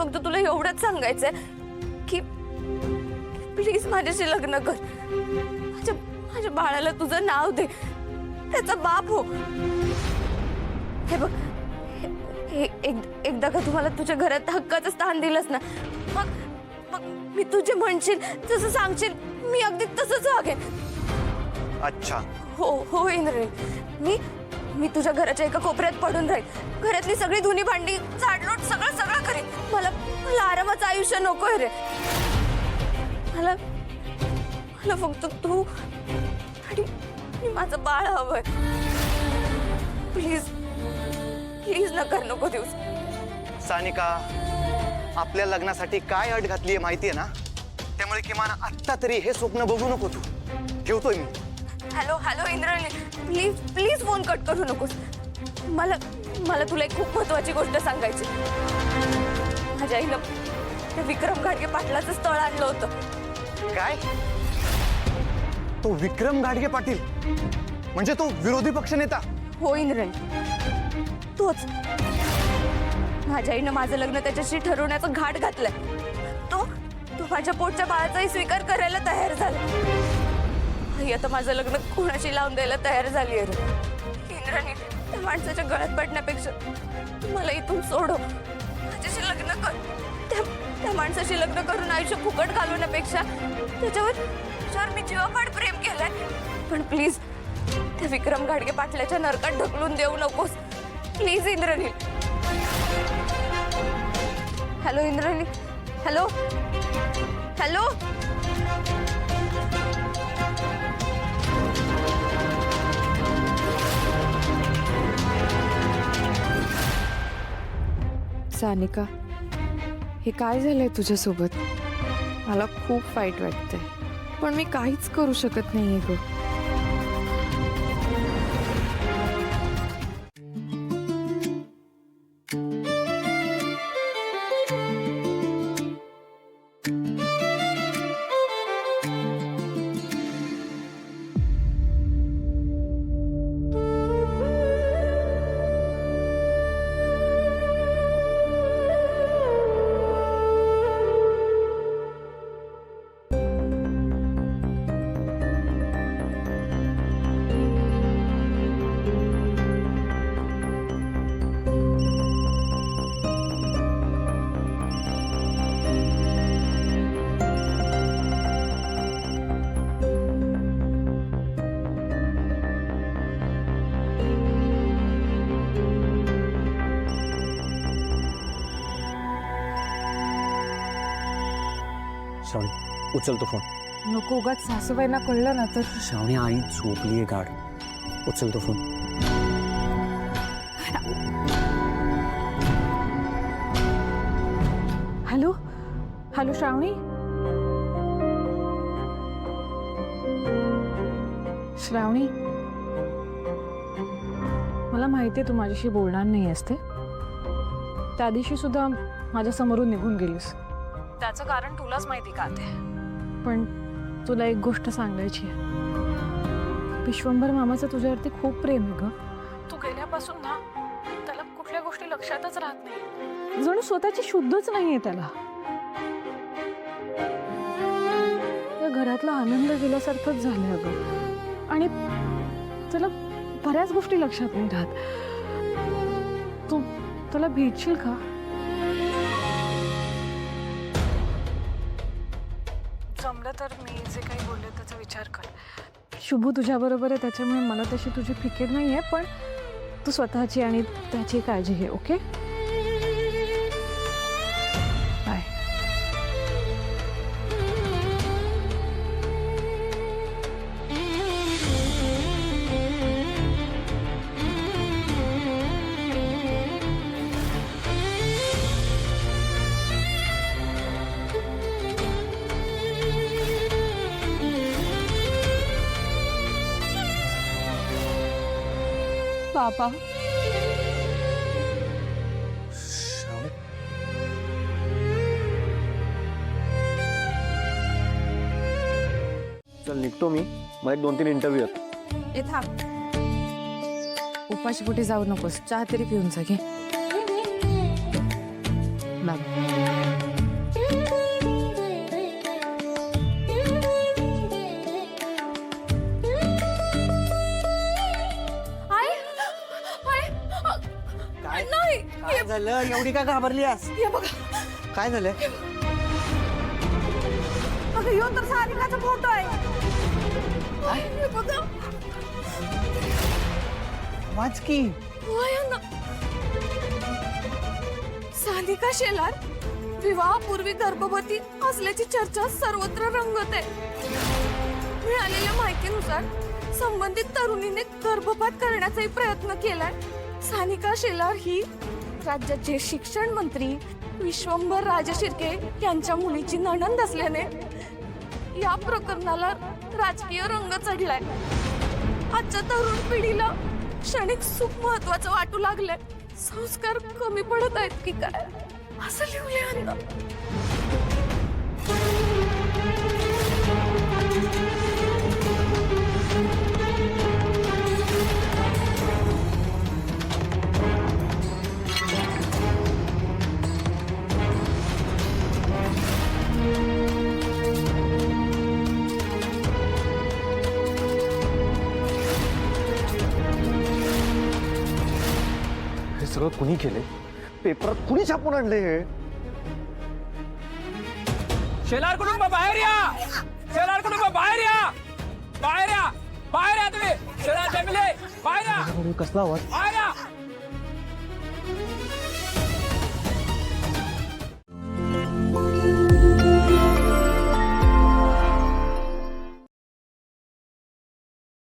फक्त तुला एवढंच सांगायचंय की प्लीज माझ्याशी लग्न कर. माझ्या बाळाला तुझं नाव दे, त्याचा बाप हो. हे बघ, एकदा का तुम्हाला तुझ्या घरात हक्काचं स्थान दिलंस ना, मग मी तुझे म्हणशील जसं सांगशील मी अगदी तसंच वागेन. अच्छा. हो इंद्राणी, मी तुझ्या घराच्या एका कोपऱ्यात पडून राहील. घरातली सगळी धुनी भांडी झाडलोट सगळं करेन. मला आरामाचं आयुष्य नकोय रे. मला फक्त तू आणि माझं बाळ हवंय. प्लीज नकार नको देऊस. सानिका, आपल्या लग्नासाठी काय अट घातलीये माहितीये ना, त्यामुळे किमान आत्ता तरी हे स्वप्न बघू नको तू. ठेवतोय मी. Hello Indrani, please phone cut करू नकोस. मला तुला एक खूप महत्वाची गोष्ट सांगायची. माझ्या आईनं ते विक्रम घाडगे पाटलाचं स्थळ आणलं होतं. काय? तो विक्रम घाडगे पाटील म्हणजे तो विरोधी पक्षनेता? हो इंद्राणी, तोच. माझ्या आईनं माझं लग्न त्याच्याशी ठरवण्याचं घाट घातलंय. तो माझ्या पोटच्या बाळाचाही स्वीकार करायला तयार झाला. आई आता माझं लग्न कोणाशी लावून द्यायला तयार झाली आहे. इंद्राणी, त्या माणसाच्या गळ्यात पडण्यापेक्षा मला इथून सोडव. माझ्याशी लग्न कर. त्या माणसाशी लग्न करून आयुष्य फुकट घालवण्यापेक्षा त्याच्यावर मी जीवापाड प्रेम केलंय. पण प्लीज त्या विक्रम घाडगे पाटलाच्या नरकात ढकलून देऊ नकोस. Please Indrani. Hello Indrani, hello. Sanika, हे काय झालंय तुझ्यासोबत? मला खूप वाईट वाटतंय, पण मी काहीच करू शकत नाहीये ग. श्रावणी, उचल तो फोन. नको, उगाच सासूबाईंना कळलं ना तर. श्रावणी, आई झोपलीये गाढ. उचल तो फोन. हॅलो श्रावणी. मला माहिती आहे तू माझ्याशी बोलणार नाही असते. त्या दिवशी सुद्धा माझ्या समोरून निघून गेलीस. त्याचं कारण तुलाच माहिती का ते. पण तुला एक गोष्ट सांगायची आहे. विश्वंभर मामाचं तुझ्यावरती खूप प्रेम आहे ग. तू गेल्यापासून ना त्याला कुठल्या गोष्टी लक्षातच राहत नाही. जणू स्वतःची शुद्धच नाहीये त्याला. या घरातला आनंद गेल्यासारखंच झालंय अगं. आणि त्याला बऱ्याच गोष्टी लक्षात नाही राहत. तू त्याला भेटशील का? जमलं तर मी जे काही बोलले त्याचा विचार कर. शुभू तुझ्याबरोबर आहे त्याच्यामुळे मला तशी तुझी फिकीर नाही आहे, पण तू स्वतःची आणि त्याची काळजी घे. Okay, bye. पापा, श्रावणी, चल निघतो मी. मला 1-2-3 इंटरव्ह्यू आहेत. ए थांब. उपाशीपोटी जाऊ नकोस. चहा तरी पिऊन जा घे. बाय. झालं एवढी का घाबरलीस? हे बघा, काय झालं? अगं ह्यो तर सानिकाचा फोटो आहे. हे बघा, वाच की. वय ना. सानिका शेलार विवाहापूर्वी गर्भवती असल्याची चर्चा सर्वत्र रंगत आहे. मिळालेल्या माहितीनुसार संबंधित तरुणीने गर्भपात करण्याचाही प्रयत्न केलाय. सानिका शेलार ही राज्याचे शिक्षण मंत्री विश्वंभर राजे शिर्के यांच्या मुलीची नणंद असल्याने या प्रकरणाला राजकीय रंग चढलाय. आजच्या तरुण पिढीला क्षणिक सुख महत्वाचं वाटू लागलंय. संस्कार कमी पडत आहेत की काय असं लिहूया अण्णा. हे सगळं कुणी केले? पेपरात कुणी छापून आणले हे? शेलार कुटुंब बाहेर या! शेलार कुटुंब बाहेर या! बाहेर या! बाहेर या तुम्ही! शेलार फॅमिली बाहेर या! कसला आवाज? बाहेर या!